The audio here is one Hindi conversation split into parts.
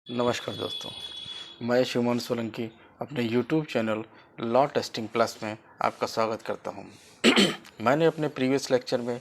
नमस्कार दोस्तों, मैं शिवमन सोलंकी अपने YouTube channel law testing plus में आपका स्वागत करता हूं। मैंने अपने प्रीवियस लेक्चर में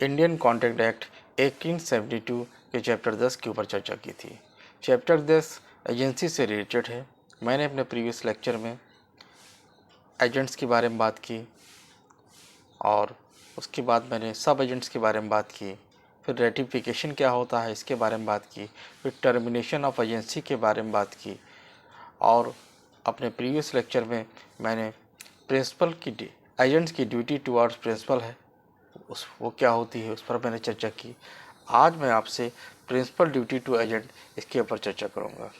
इंडियन कॉन्ट्रैक्ट एक्ट 1872 के चैप्टर 10 के ऊपर चर्चा की थी। चैप्टर 10 एजेंसी से रिलेटेड है। मैंने अपने प्रीवियस लेक्चर में एजेंट्स के बारे में बात की और उसके बाद मैंने सब एजेंट्स के बारे में बात की, फिर रेटिफिकेशन क्या होता है इसके बारे में बात की, फिर टर्मिनेशन ऑफ एजेंसी के बारे में बात की और अपने प्रीवियस लेक्चर में मैंने प्रिंसिपल की एजेंट्स की ड्यूटी टुवर्ड्स प्रिंसिपल है वो क्या होती है उस पर मैंने चर्चा की। आज मैं आपसे प्रिंसिपल ड्यूटी टू एजेंट इसके ऊपर चर्चा करूँगा,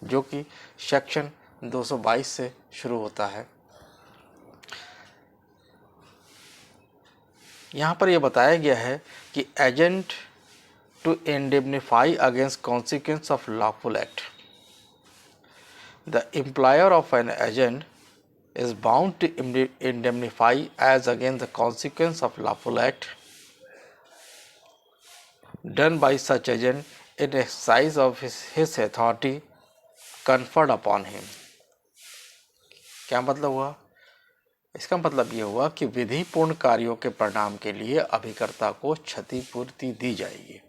जो कि सेक्शन 222 से शुरू होता है। यहाँ पर यह बताया गया है कि agent to indemnify against consequence of lawful act. The employer of an agent is bound to indemnify as against the consequence of lawful act done by such agent in exercise of his authority conferred upon him। क्या मतलब हुआ? इसका मतलब ये हुआ कि विधिपूर्ण कार्यों के परिणाम के लिए अभिकर्ता को क्षतिपूर्ति दी जाएगी।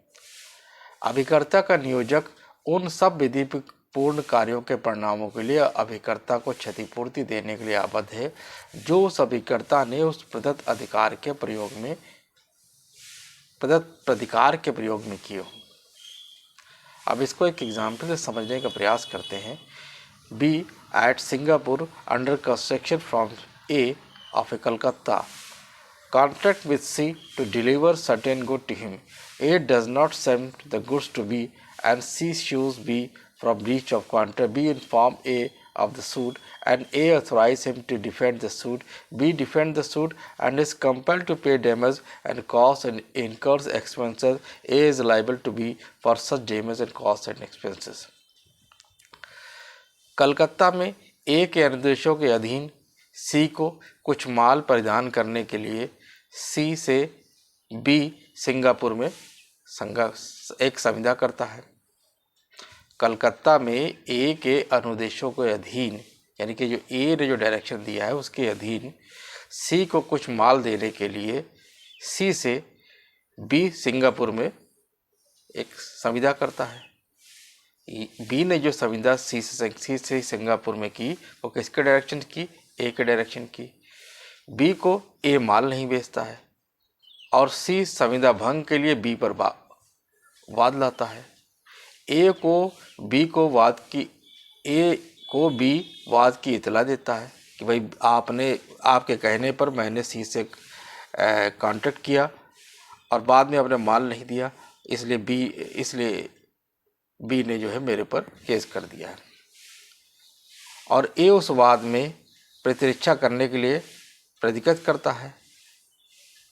अभिकर्ता का नियोजक उन सब विधिपूर्ण कार्यों के परिणामों के लिए अभिकर्ता को क्षतिपूर्ति देने के लिए आबद्ध है जो उस अभिकर्ता ने उस प्रदत्त अधिकार के प्रयोग में किए हो। अब इसको एक एग्जाम्पल से समझने का प्रयास करते हैं। B at Singapore under construction from A of A Calcutta contract with C to deliver certain good to him. A does not send the goods to B and C sues B from breach of contract. B inform A of the suit and A authorize him to defend the suit. B defend the suit and is compelled to pay damage and costs and incurs expenses. A is liable to B for such damage and costs and expenses. Calcutta में A के निर्देशों के अधीन C को कुछ माल परिधान करने के लिए C से B सिंगापुर में एक संविदा करता है। कलकत्ता में A के अनुदेशों के अधीन, यानी कि जो A ने जो डायरेक्शन दिया है उसके अधीन C को कुछ माल देने के लिए C से B सिंगापुर में एक संविदा करता है। B ने जो संविदा C से सिंगापुर में की वो किसके डायरेक्शन की? A के डायरेक्शन की। B को A माल नहीं बेचता है और C संविदा भंग के लिए B पर वाद लाता है। A को B वाद की इतला देता है कि भाई आपके कहने पर मैंने C से कॉन्ट्रैक्ट किया और बाद में आपने माल नहीं दिया, इसलिए B ने जो है मेरे पर केस कर दिया है। और A उस वाद में प्रतिरक्षा करने के लिए प्रतिगत करता है।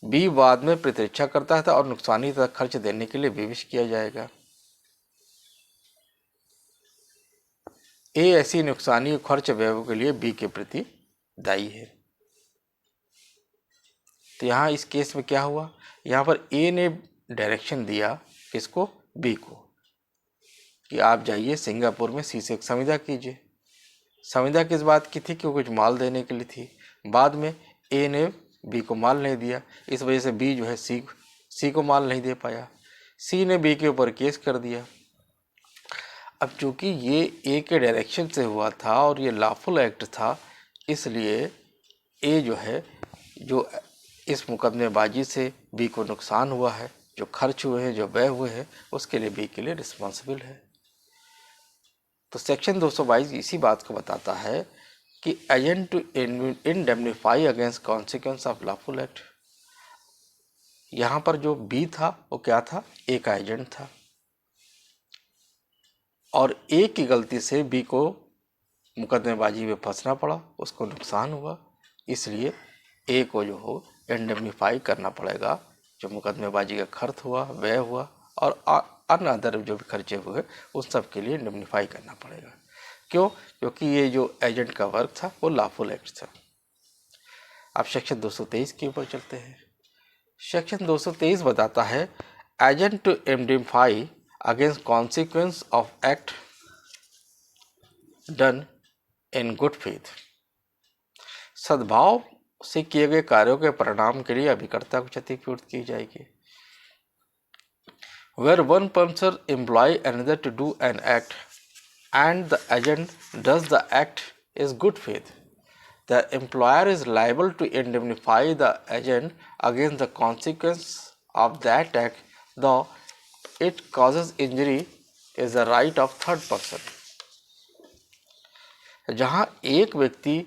B वाद में प्रतिरक्षा करता है और नुकसानी तथा खर्च देने के लिए विवश किया जाएगा। A ऐसी नुकसानी और खर्च व्ययों के लिए B के प्रति दायी है। तो यहाँ इस केस में क्या हुआ? यहाँ पर A ने डायरेक्शन दिया किसको? B को, कि आप जाइए सिंगापुर में C से एक संविदा कीजिए। संविदा किस बात की थी? कि कुछ माल देने के लिए थी। बाद में A ने B को माल नहीं दिया, इस वजह से B जो है C को माल नहीं दे पाया। C ने B के ऊपर केस कर दिया। अब चूंकि ये A के डायरेक्शन से हुआ था और ये लॉफुल एक्ट था, इसलिए A जो है जो इस मुकदमेबाजी से B को नुकसान हुआ है, जो खर्च हुए हैं, जो व्यय हुए हैं, उसके लिए B के लिए रिस्पॉन्सिबल है। तो सेक्शन 222 इसी बात को बताता है कि agent to indemnify against consequence of lawful act. यहाँ पर जो B था वो क्या था? A का एजेंट था और A की गलती से B को मुकदमेबाजी में फंसना पड़ा, उसको नुकसान हुआ, इसलिए A को जो हो इंडेमनिफाई करना पड़ेगा। जो मुकदमेबाजी का खर्च हुआ, व्यय हुआ और अन्य अदर जो भी खर्चे हुए उन सब के लिए इंडेमनिफाई करना पड़ेगा। क्यों? क्योंकि ये जो एजेंट का वर्क था वो लॉफुल एक्ट था। अब सेक्शन 223 के ऊपर चलते हैं। सेक्शन 223 बताता है agent to indemnify against consequence of act done in good faith। सद्भाव से किए गए कार्यों के परिणाम के लिए अभिकर्ता को क्षतिपूर्ति की जाएगी। Where one person employ another to do an act and the agent does the act is good faith, the employer is liable to indemnify the agent against the consequence of that act, though it causes injury is the right of third person। जहाँ एक व्यक्ति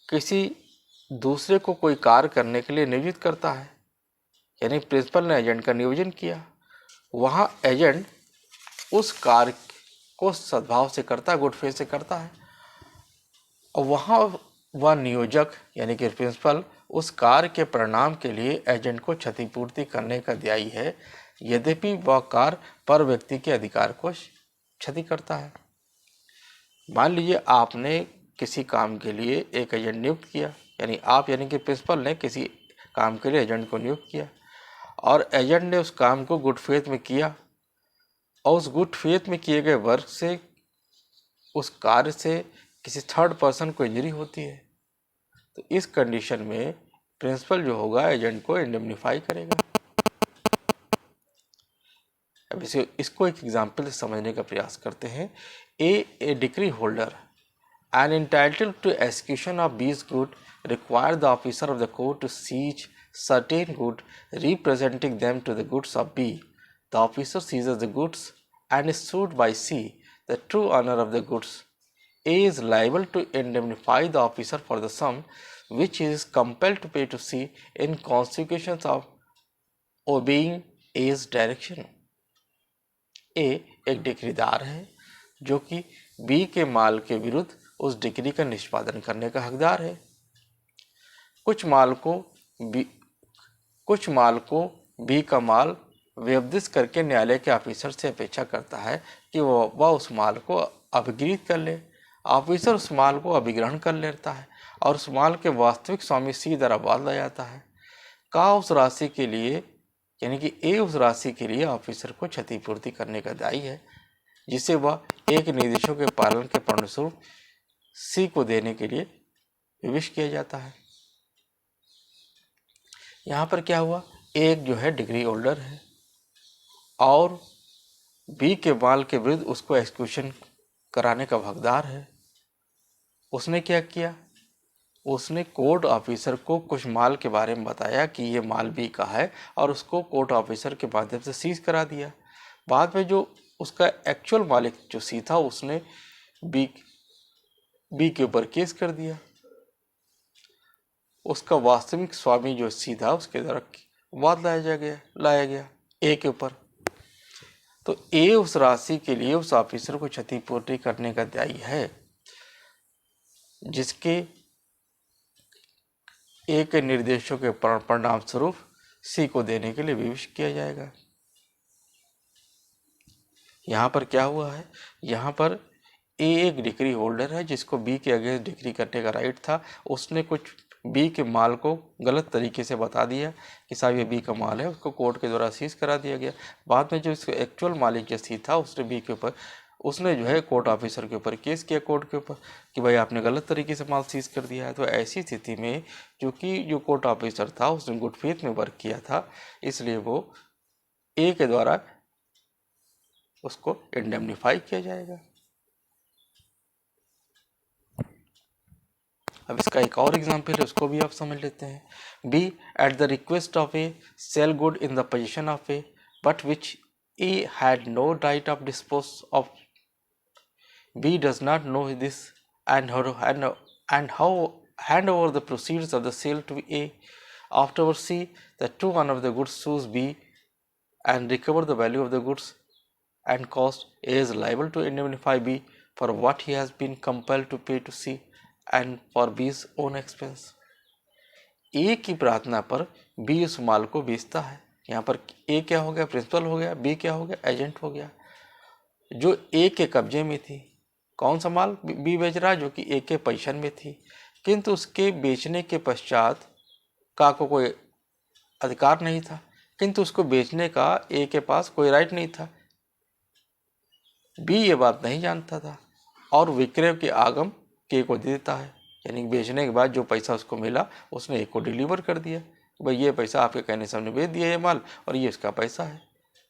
किसी दूसरे को कोई कार्य करने के लिए नियोजित करता है, यानी प्रिंसिपल ने एजेंट का नियोजन किया, वहाँ एजेंट उस कार्य को सद्भाव से करता है, गुड फेथ से करता है, और वहाँ वह नियोजक यानी कि प्रिंसिपल उस कार्य के परिणाम के लिए एजेंट को क्षतिपूर्ति करने का दायी है, यद्यपि वह कार्य पर व्यक्ति के अधिकार को क्षति करता है। मान लीजिए आपने किसी काम के लिए एक एजेंट नियुक्त किया, यानी कि प्रिंसिपल ने किसी काम के लिए एजेंट को नियुक्त किया और एजेंट ने उस काम को गुड फेथ में किया और उस गुड फेथ में किए गए वर्क से उस कार्य से किसी थर्ड पर्सन को इंजरी होती है, तो इस कंडीशन में प्रिंसिपल जो होगा एजेंट को इंडेमनीफाई करेगा। अब इसको एक एग्जाम्पल से समझने का प्रयास करते हैं। A decree holder and entitled to execution of B's good require the officer of the court to seize certain good representing them to the goods of B. The officer seizes the goods and is sued by C, the true owner of the goods. A is liable to indemnify the officer for the sum which he is compelled to pay to C in consequence of obeying A's direction. A एक डिक्रीदार है जो कि B के माल के विरुद्ध उस डिक्री का निष्पादन करने का हकदार है। कुछ माल को बी का माल व्यवदित करके न्यायालय के ऑफिसर से अपेक्षा करता है कि वह उस माल को अभिगृहित कर ले। ऑफिसर उस माल को अभिग्रहण कर लेता है और उस माल के वास्तविक स्वामी सी द्वारा बांधा जाता है। का उस राशि के लिए यानी कि ए उस राशि के लिए ऑफिसर को क्षतिपूर्ति करने का दायी है, जिसे वह एक निर्देशों के पालन के परिणामस्वरूप सी को देने के लिए विवश किया जाता है। यहाँ पर क्या हुआ, एक जो है डिग्री होल्डर है और बी के माल के विरुद्ध उसको एक्सक्यूशन कराने का हकदार है। उसने क्या किया, उसने कोर्ट ऑफिसर को कुछ माल के बारे में बताया कि ये माल बी का है और उसको कोर्ट ऑफिसर के माध्यम से सीज करा दिया। बाद में जो उसका एक्चुअल मालिक जो सी था उसने बी के ऊपर केस कर दिया। उसका वास्तविक स्वामी जो सी था उसके द्वारा वाद लाया गया ए के ऊपर। तो ए उस राशि के लिए उस ऑफिसर को क्षतिपूर्ति करने का दायी है, जिसके ए के निर्देशों के परिणाम स्वरूप सी को देने के लिए विवश किया जाएगा। यहाँ पर क्या हुआ है, यहाँ पर ए एक डिक्री होल्डर है जिसको बी के अगेंस्ट डिक्री करने का राइट था। उसने कुछ बी के माल को गलत तरीके से बता दिया कि साहब ये बी का माल है, उसको कोर्ट के द्वारा सीज करा दिया गया। बाद में जो इसका एक्चुअल मालिक जो सी था उसने बी के ऊपर उसने जो है कोर्ट ऑफिसर के ऊपर केस किया कोर्ट के ऊपर कि भाई आपने गलत तरीके से माल सीज कर दिया है। तो ऐसी स्थिति में जो कोर्ट ऑफिसर था उसने गुड फेथ में वर्क किया था, इसलिए वो ए के द्वारा उसको इंडेमनीफाई किया जाएगा। अब इसका एक और एग्जाम्पल है, उसको भी आप समझ लेते हैं। B at the request of A sell good in the position of A but which A had no right of dispose of. B does not know this and how hand over the proceeds of the sale to A. Afterwards, C, the true owner of the goods, sues B and recover the value of the goods and cost. A is liable to indemnify B for what he has been compelled to pay to C and for B's own expense. A की प्रार्थना पर B उस माल को बेचता है। यहाँ पर A क्या हो गया, प्रिंसिपल हो गया, B क्या हो गया, एजेंट हो गया। जो A के कब्जे में थी, कौन सा माल बी बेच रहा है, जो कि ए के पोजीशन में थी, किंतु उसके बेचने के पश्चात का को कोई अधिकार नहीं था, किंतु उसको बेचने का ए के पास कोई राइट नहीं था, बी ये बात नहीं जानता था और विक्रय के आगम के को दे देता है, यानी बेचने के बाद जो पैसा उसको मिला उसने ए को डिलीवर कर दिया, भाई ये पैसा आपके कहने से हमने बेच दिया ये माल और ये इसका पैसा है।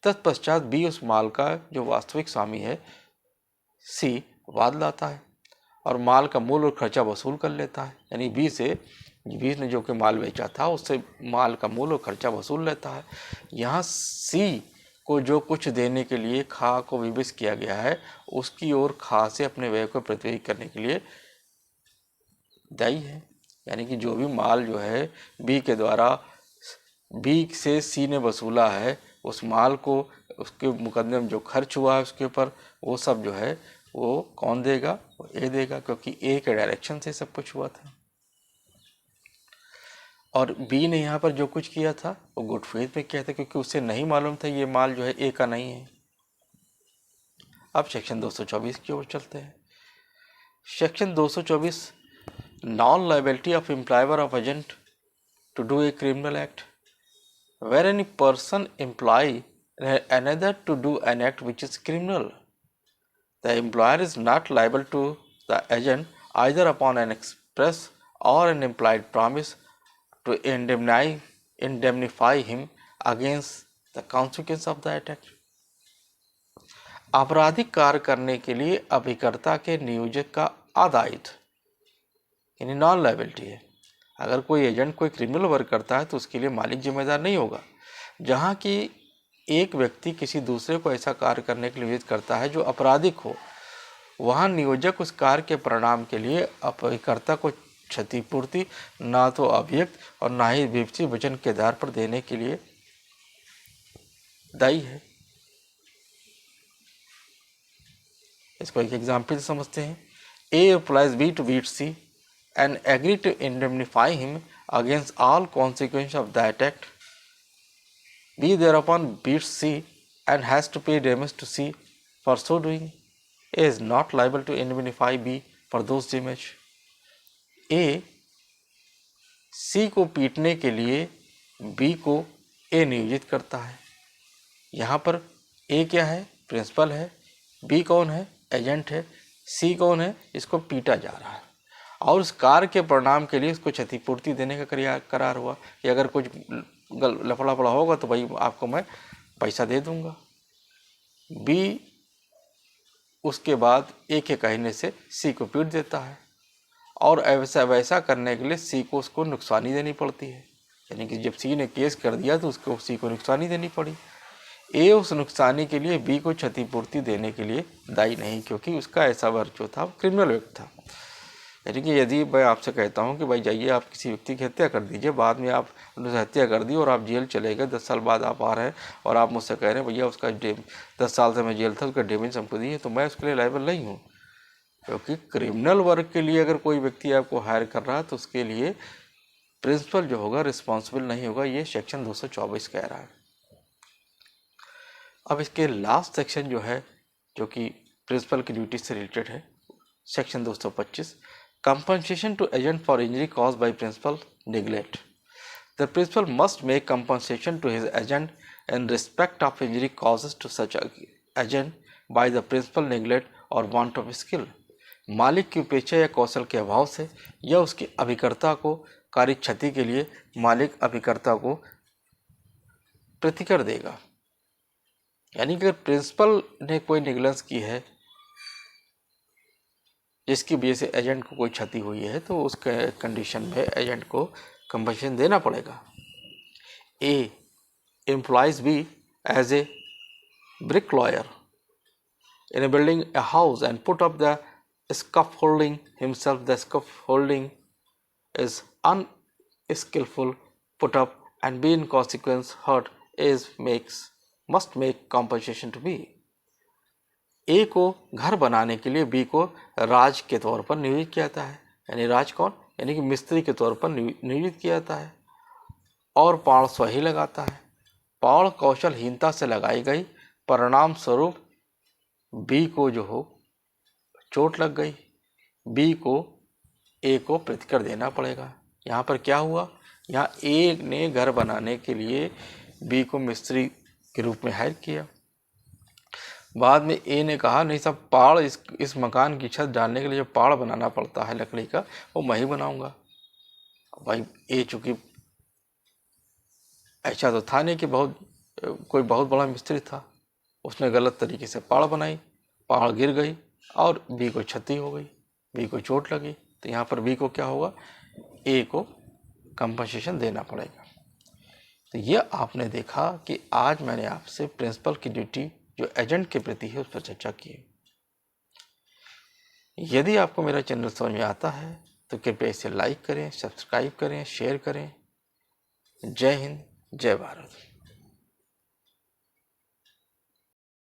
तत्पश्चात बी उस माल का जो वास्तविक स्वामी है सी वाद लाता है और माल का मूल और खर्चा वसूल कर लेता है, यानी बी ने जो कि माल बेचा था उससे माल का मूल और खर्चा वसूल लेता है। यहाँ सी को जो कुछ देने के लिए खा को विवश किया गया है उसकी ओर खा से अपने व्यय को प्रतिनिधित्व करने के लिए दायी है, यानी कि जो भी माल जो है बी के द्वारा बी से सी ने वसूला है उस माल को उसके मुकदमे में जो खर्च हुआ है उसके ऊपर वो सब जो है वो कौन देगा, वो ए देगा, क्योंकि ए के डायरेक्शन से सब कुछ हुआ था। और बी ने यहाँ पर जो कुछ किया था वो गुड फेथ में किया था क्योंकि उसे नहीं मालूम था ये माल जो है ए का नहीं है। अब सेक्शन 224 की ओर चलते हैं। Section 224 non liability of employer of agent to do a criminal act where any person employ another to do an act which is criminal. The employer is not liable to the agent either upon an express or an implied promise to indemnify him against the consequence of that act. आपराधिक कार्य करने के लिए अभिकर्ता के नियोजक का अदायित्व यानी नॉन लायबिलिटी है। अगर कोई एजेंट कोई क्रिमिनल वर्क करता है तो उसके लिए मालिक जिम्मेदार नहीं होगा। जहाँ की एक व्यक्ति किसी दूसरे को ऐसा कार्य करने के लिए नियोजित करता है जो आपराधिक हो, वहाँ नियोजक उस कार्य के परिणाम के लिए अभिकर्ता को क्षतिपूर्ति ना तो अभियुक्त और ना ही विपक्षी वचन के आधार पर देने के लिए दायी है। इसको एक एग्जाम्पल से समझते हैं। A applies B to beat C and agree to indemnify him against all consequences of that act. B thereupon beats C and has to pay damage to C for so doing. A is not liable to indemnify B for those damage. A C को पीटने के लिए B को A नियोजित करता है। यहाँ पर A क्या है? प्रिंसिपल है। B कौन है? एजेंट है। C कौन है? इसको पीटा जा रहा है और उस कार्य के परिणाम के लिए उसको क्षतिपूर्ति देने का करार हुआ कि अगर कुछ लफड़ा पड़ा होगा तो भाई आपको मैं पैसा दे दूंगा। बी उसके बाद ए के कहने से सी को पीट देता है और वैसा करने के लिए सी को उसको नुकसानी देनी पड़ती है, यानी कि जब सी ने केस कर दिया तो उसको सी को नुकसानी देनी पड़ी। ए उस नुकसानी के लिए बी को क्षतिपूर्ति देने के लिए दायी नहीं क्योंकि उसका ऐसा वर्क जो था क्रिमिनल एक्ट था। यानी कि यदि मैं आपसे कहता हूं कि भाई जाइए आप किसी व्यक्ति की हत्या कर दीजिए, बाद में आप उनसे हत्या कर दी और आप जेल चले गए, 10 साल बाद आप आ रहे हैं और आप मुझसे कह रहे हैं भैया उसका 10 साल से मैं जेल था उसका डैमेज हमको दिए, तो मैं उसके लिए लायबल नहीं हूँ। क्योंकि क्रिमिनल वर्क के लिए अगर कोई व्यक्ति आपको हायर कर रहा है तो उसके लिए प्रिंसिपल जो होगा रिस्पॉन्सिबल नहीं होगा, ये सेक्शन 224 कह रहा है। अब इसके लास्ट सेक्शन जो है जो कि प्रिंसिपल की ड्यूटी से रिलेटेड है, section 225 compensation to agent for injury caused by principal neglect. The principal must make compensation to his agent in respect of injury causes to such agent by the principal neglect or want of skill. मालिक की उपेक्षा या कौशल के अभाव से या उसके अभिकर्ता को कार्य क्षति के लिए मालिक अभिकर्ता को प्रतिकर देगा। यानी कि अगर प्रिंसिपल ने कोई निगलेंस की है जिसकी वजह से एजेंट को कोई क्षति हुई है तो उस कंडीशन में एजेंट को कंपनसेशन देना पड़ेगा। A employs B as a bricklayer in a building a house and put up the scaffolding himself. The scaffolding is unskillful put up and be in consequence hurt is must make compensation to B. ए को घर बनाने के लिए बी को राज के तौर पर नियोजित किया जाता है, यानी राज कौन, यानी कि मिस्त्री के तौर पर नियोजित किया जाता है और पाड़ स्वही लगाता है। पाड़ कौशलहीनता से लगाई गई, परिणाम स्वरूप बी को जो हो चोट लग गई, बी को ए को प्रतिकर देना पड़ेगा। यहाँ पर क्या हुआ, यहाँ ए ने घर बनाने के लिए बी को मिस्त्री के रूप में हायर किया, बाद में ए ने कहा नहीं साहब, पाड़ इस मकान की छत डालने के लिए जो पाड़ बनाना पड़ता है लकड़ी का, वो मैं ही बनाऊंगा। भाई ए चूंकि ऐसा तो था नहीं कि कोई बहुत बड़ा मिस्त्री था, उसने गलत तरीके से पाड़ बनाई, पहाड़ गिर गई और बी को क्षति हो गई, बी को चोट लगी। तो यहाँ पर बी को क्या होगा, ए को कंपनसेशन देना पड़ेगा। तो ये आपने देखा कि आज मैंने आपसे प्रिंसिपल की ड्यूटी जो एजेंट के प्रति है उस पर चर्चा की। यदि आपको मेरा चैनल समझ में आता है तो कृपया इसे लाइक करें, सब्सक्राइब करें, शेयर करें। जय हिंद, जय भारत।